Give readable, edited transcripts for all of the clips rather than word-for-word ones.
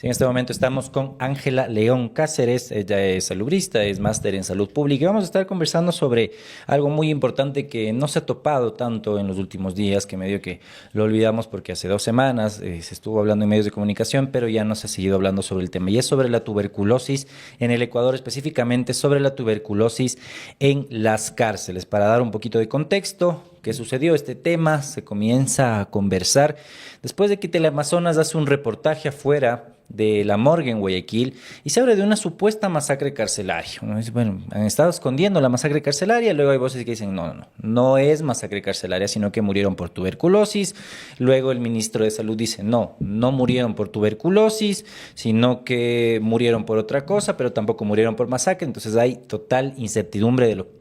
Sí, en este momento estamos con Ángela León Cáceres, ella es salubrista, es máster en salud pública y vamos a estar conversando sobre algo muy importante que no se ha topado tanto en los últimos días, que medio que lo olvidamos porque hace 2 semanas se estuvo hablando en medios de comunicación, pero ya no se ha seguido hablando sobre el tema y es sobre la tuberculosis en el Ecuador, específicamente sobre la tuberculosis en las cárceles. Para dar un poquito de contexto, ¿qué sucedió? Este tema se comienza a conversar después de que Teleamazonas hace un reportaje afuera de la morgue en Guayaquil y se habla de una supuesta masacre carcelaria. Uno dice, bueno, han estado escondiendo la masacre carcelaria, luego hay voces que dicen, no es masacre carcelaria, sino que murieron por tuberculosis. Luego el ministro de Salud dice, no murieron por tuberculosis, sino que murieron por otra cosa, pero tampoco murieron por masacre. Entonces hay total incertidumbre de lo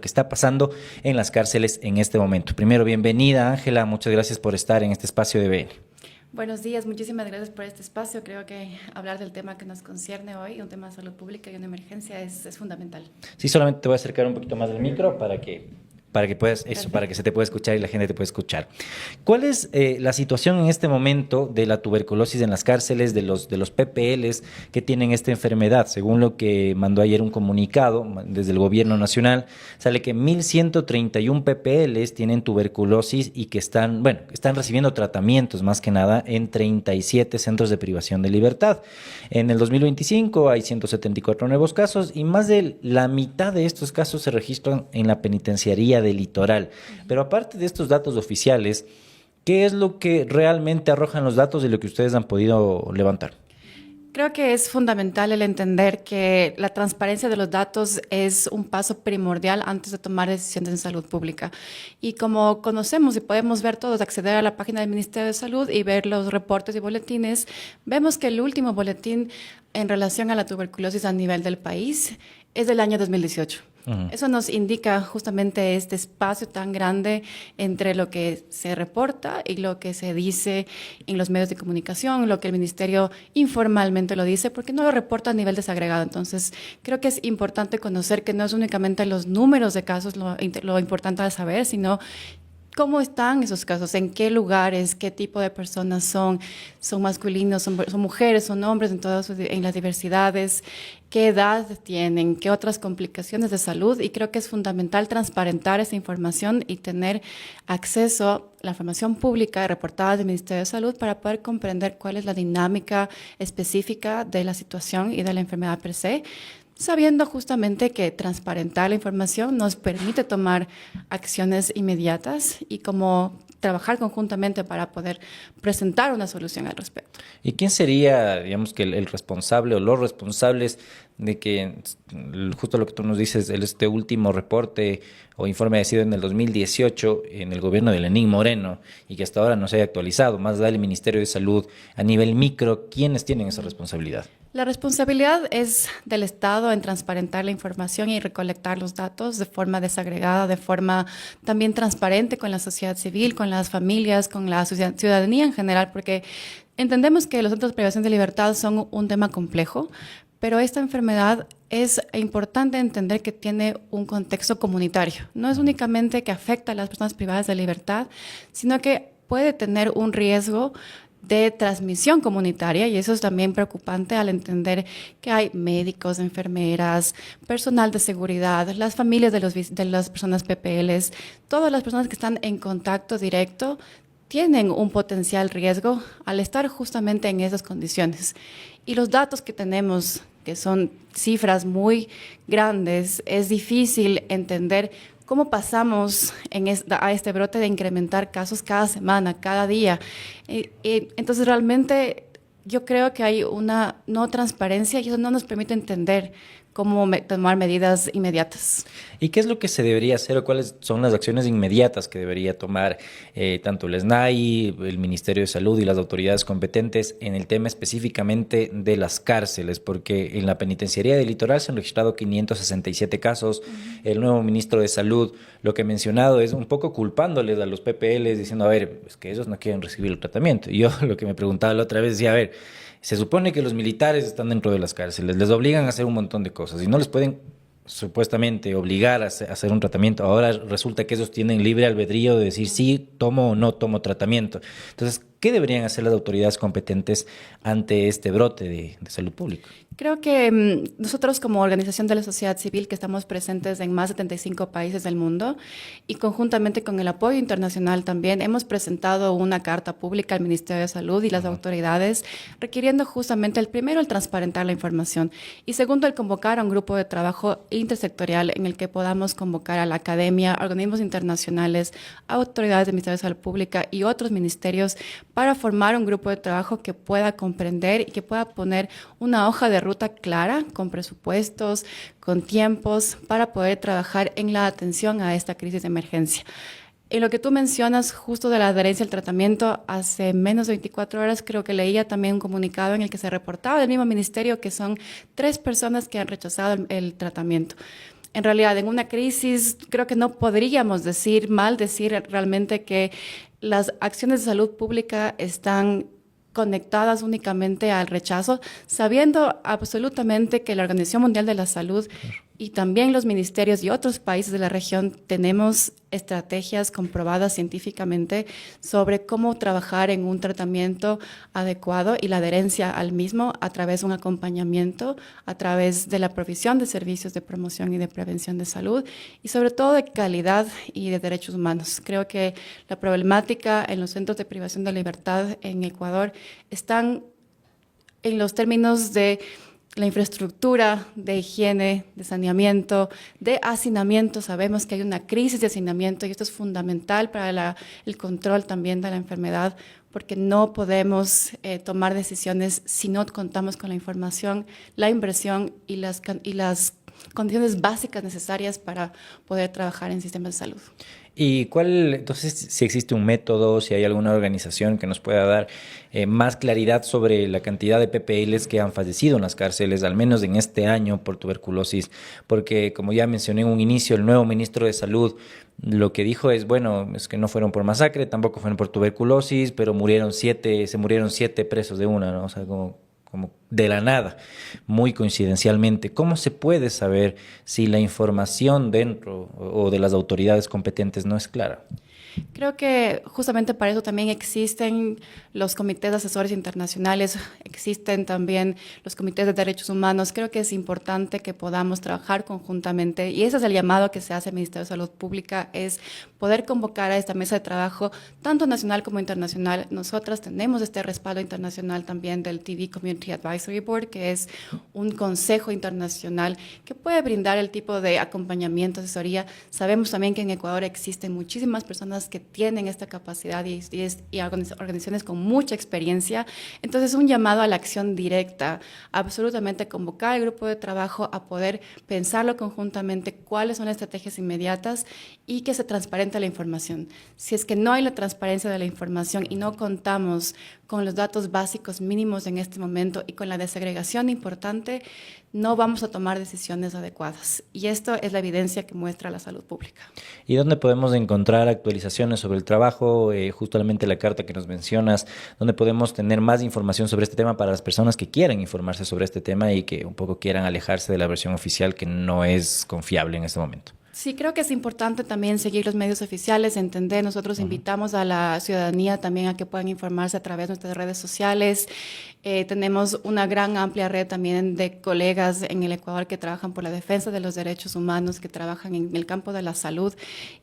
que está pasando en las cárceles en este momento. Primero, bienvenida, Ángela, muchas gracias por estar en este espacio de BN. Buenos días, muchísimas gracias por este espacio. Creo que hablar del tema que nos concierne hoy, un tema de salud pública y una emergencia, es fundamental. Sí, solamente te voy a acercar un poquito más del micro para que puedas, eso, Perfecto. para que se te pueda escuchar y la gente te pueda escuchar. ¿Cuál es la situación en este momento de la tuberculosis en las cárceles, de los PPLs que tienen esta enfermedad? Según lo que mandó ayer un comunicado desde el gobierno nacional, sale que 1.131 PPLs tienen tuberculosis y que están recibiendo tratamientos más que nada en 37 centros de privación de libertad. En el 2025 hay 174 nuevos casos y más de la mitad de estos casos se registran en la penitenciaría del Litoral. Pero aparte de estos datos oficiales, ¿qué es lo que realmente arrojan los datos de lo que ustedes han podido levantar? Creo que es fundamental el entender que la transparencia de los datos es un paso primordial antes de tomar decisiones en salud pública. Y como conocemos y podemos ver todos, acceder a la página del Ministerio de Salud y ver los reportes y boletines, vemos que el último boletín en relación a la tuberculosis a nivel del país es del año 2018. Eso nos indica justamente este espacio tan grande entre lo que se reporta y lo que se dice en los medios de comunicación, lo que el ministerio informalmente lo dice, porque no lo reporta a nivel desagregado. Entonces, creo que es importante conocer que no es únicamente los números de casos lo importante de saber, sino ¿cómo están esos casos? ¿En qué lugares? ¿Qué tipo de personas son? ¿Son masculinos? ¿Son mujeres? ¿Son hombres? En las diversidades. ¿Qué edad tienen? ¿Qué otras complicaciones de salud? Y creo que es fundamental transparentar esa información y tener acceso a la información pública reportada del Ministerio de Salud para poder comprender cuál es la dinámica específica de la situación y de la enfermedad per se, sabiendo justamente que transparentar la información nos permite tomar acciones inmediatas y como trabajar conjuntamente para poder presentar una solución al respecto. ¿Y quién sería, digamos, que el responsable o los responsables de que, justo lo que tú nos dices, este último reporte o informe ha sido en el 2018 en el gobierno de Lenín Moreno y que hasta ahora no se haya actualizado, más da el Ministerio de Salud a nivel micro? ¿Quiénes tienen esa responsabilidad? La responsabilidad es del Estado en transparentar la información y recolectar los datos de forma desagregada, de forma también transparente con la sociedad civil, con las familias, con la ciudadanía en general, porque entendemos que los centros de privación de libertad son un tema complejo, pero esta enfermedad es importante entender que tiene un contexto comunitario. No es únicamente que afecta a las personas privadas de libertad, sino que puede tener un riesgo de transmisión comunitaria y eso es también preocupante al entender que hay médicos, enfermeras, personal de seguridad, las familias de las personas PPLs, todas las personas que están en contacto directo tienen un potencial riesgo al estar justamente en esas condiciones. Y los datos que tenemos, que son cifras muy grandes, es difícil entender cómo pasamos a este brote de incrementar casos cada semana, cada día. Entonces, realmente yo creo que hay una no transparencia y eso no nos permite entender cómo tomar medidas inmediatas. ¿Y qué es lo que se debería hacer o cuáles son las acciones inmediatas que debería tomar tanto el SNAI, el Ministerio de Salud y las autoridades competentes en el tema específicamente de las cárceles? Porque en la penitenciaría del Litoral se han registrado 567 casos. El nuevo ministro de Salud lo que ha mencionado es un poco culpándoles a los PPLs, diciendo, a ver, es que ellos no quieren recibir el tratamiento. Y yo lo que me preguntaba la otra vez decía, a ver, se supone que los militares están dentro de las cárceles, les obligan a hacer un montón de cosas y no les pueden supuestamente obligar a hacer un tratamiento. Ahora resulta que ellos tienen libre albedrío de decir sí, tomo o no tomo tratamiento. Entonces, ¿Qué deberían hacer las autoridades competentes ante este brote de salud pública? Creo que nosotros como organización de la sociedad civil que estamos presentes en más de 75 países del mundo y conjuntamente con el apoyo internacional también hemos presentado una carta pública al Ministerio de Salud y las autoridades requiriendo justamente el primero el transparentar la información y segundo el convocar a un grupo de trabajo intersectorial en el que podamos convocar a la academia, organismos internacionales, autoridades del Ministerio de Salud Pública y otros ministerios para formar un grupo de trabajo que pueda comprender y que pueda poner una hoja de ruta clara, con presupuestos, con tiempos, para poder trabajar en la atención a esta crisis de emergencia. En lo que tú mencionas justo de la adherencia al tratamiento, hace menos de 24 horas creo que leía también un comunicado en el que se reportaba del mismo ministerio que son 3 personas que han rechazado el tratamiento. En realidad, en una crisis, creo que no podríamos decir realmente que las acciones de salud pública están conectadas únicamente al rechazo, sabiendo absolutamente que la Organización Mundial de la Salud y también los ministerios y otros países de la región tenemos estrategias comprobadas científicamente sobre cómo trabajar en un tratamiento adecuado y la adherencia al mismo a través de un acompañamiento, a través de la provisión de servicios de promoción y de prevención de salud y sobre todo de calidad y de derechos humanos. Creo que la problemática en los centros de privación de libertad en Ecuador están en los términos de la infraestructura de higiene, de saneamiento, de hacinamiento. Sabemos que hay una crisis de hacinamiento y esto es fundamental para el control también de la enfermedad porque no podemos tomar decisiones si no contamos con la información, la inversión y las condiciones básicas necesarias para poder trabajar en sistemas de salud. ¿Y entonces, si existe un método, si hay alguna organización que nos pueda dar más claridad sobre la cantidad de PPLs que han fallecido en las cárceles, al menos en este año por tuberculosis? Porque, como ya mencioné en un inicio, el nuevo ministro de Salud lo que dijo es, bueno, es que no fueron por masacre, tampoco fueron por tuberculosis, pero se murieron 7 presos de una, ¿no? O sea, como de la nada, muy coincidencialmente. ¿Cómo se puede saber si la información dentro o de las autoridades competentes no es clara? Creo que justamente para eso también existen los comités de asesores internacionales, existen también los comités de derechos humanos. Creo que es importante que podamos trabajar conjuntamente y ese es el llamado que se hace al Ministerio de Salud Pública, es poder convocar a esta mesa de trabajo, tanto nacional como internacional. Nosotras tenemos este respaldo internacional también del TV Community Advisory Board, que es un consejo internacional que puede brindar el tipo de acompañamiento, asesoría. Sabemos también que en Ecuador existen muchísimas personas que tienen esta capacidad y organizaciones con mucha experiencia. Entonces, un llamado a la acción directa, absolutamente convocar al grupo de trabajo a poder pensarlo conjuntamente, cuáles son las estrategias inmediatas y que se transparente la información. Si es que no hay la transparencia de la información y no contamos con los datos básicos mínimos en este momento y con la desagregación importante, no vamos a tomar decisiones adecuadas. Y esto es la evidencia que muestra la salud pública. ¿Y dónde podemos encontrar actualizaciones sobre el trabajo? Justamente la carta que nos mencionas, ¿dónde podemos tener más información sobre este tema para las personas que quieran informarse sobre este tema y que un poco quieran alejarse de la versión oficial que no es confiable en este momento? Sí, creo que es importante también seguir los medios oficiales, entender. Nosotros invitamos a la ciudadanía también a que puedan informarse a través de nuestras redes sociales. Tenemos una gran amplia red también de colegas en el Ecuador que trabajan por la defensa de los derechos humanos, que trabajan en el campo de la salud.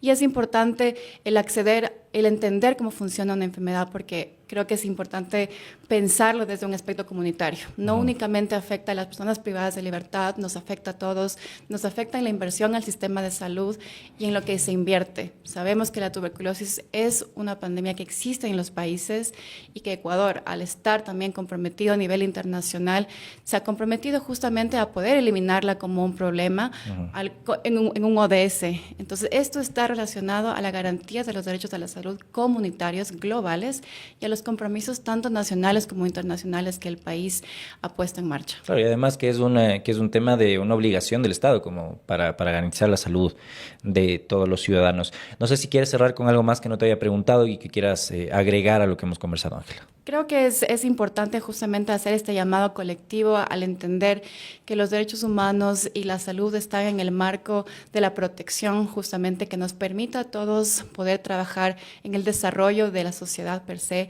Y es importante el entender cómo funciona una enfermedad, porque creo que es importante pensarlo desde un aspecto comunitario. No únicamente afecta a las personas privadas de libertad, nos afecta a todos, nos afecta en la inversión al sistema de salud y en lo que se invierte. Sabemos que la tuberculosis es una pandemia que existe en los países y que Ecuador, al estar también comprometido a nivel internacional, se ha comprometido justamente a poder eliminarla como un problema en un ODS. Entonces, esto está relacionado a la garantía de los derechos de la salud comunitarios globales y a los compromisos tanto nacionales como internacionales que el país ha puesto en marcha. Claro, y además que es un tema de una obligación del Estado como para garantizar la salud de todos los ciudadanos. No sé si quieres cerrar con algo más que no te haya preguntado y que quieras agregar a lo que hemos conversado, Ángela. Creo que es importante justamente hacer este llamado colectivo al entender que los derechos humanos y la salud están en el marco de la protección justamente que nos permita a todos poder trabajar en el desarrollo de la sociedad per se.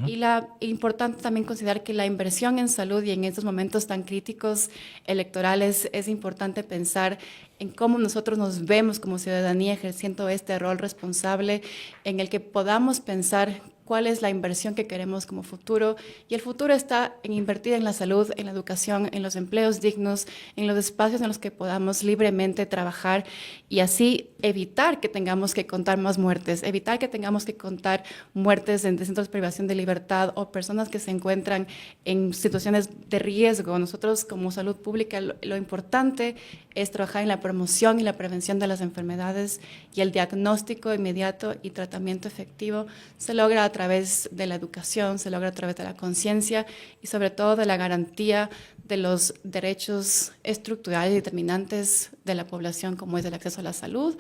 Y importante también considerar que la inversión en salud y en estos momentos tan críticos electorales es importante pensar en cómo nosotros nos vemos como ciudadanía ejerciendo este rol responsable en el que podamos pensar cuál es la inversión que queremos como futuro. Y el futuro está en invertir en la salud, en la educación, en los empleos dignos, en los espacios en los que podamos libremente trabajar y así evitar que tengamos que contar más muertes, evitar que tengamos que contar muertes en centros de privación de libertad o personas que se encuentran en situaciones de riesgo. Nosotros como salud pública lo importante es trabajar en la promoción y la prevención de las enfermedades y el diagnóstico inmediato y tratamiento efectivo se logra a través de la educación, se logra a través de la conciencia y sobre todo de la garantía de los derechos estructurales y determinantes de la población, como es el acceso a la salud,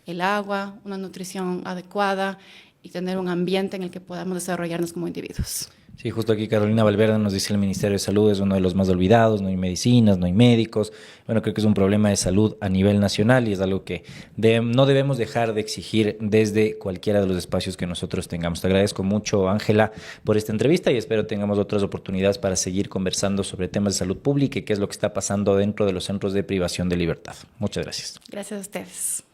el agua, una nutrición adecuada y tener un ambiente en el que podamos desarrollarnos como individuos. Sí, justo aquí Carolina Valverde nos dice el Ministerio de Salud es uno de los más olvidados, no hay medicinas, no hay médicos. Bueno, creo que es un problema de salud a nivel nacional y es algo que no debemos dejar de exigir desde cualquiera de los espacios que nosotros tengamos. Te agradezco mucho, Ángela, por esta entrevista y espero tengamos otras oportunidades para seguir conversando sobre temas de salud pública y qué es lo que está pasando dentro de los centros de privación de libertad. Muchas gracias. Gracias a ustedes.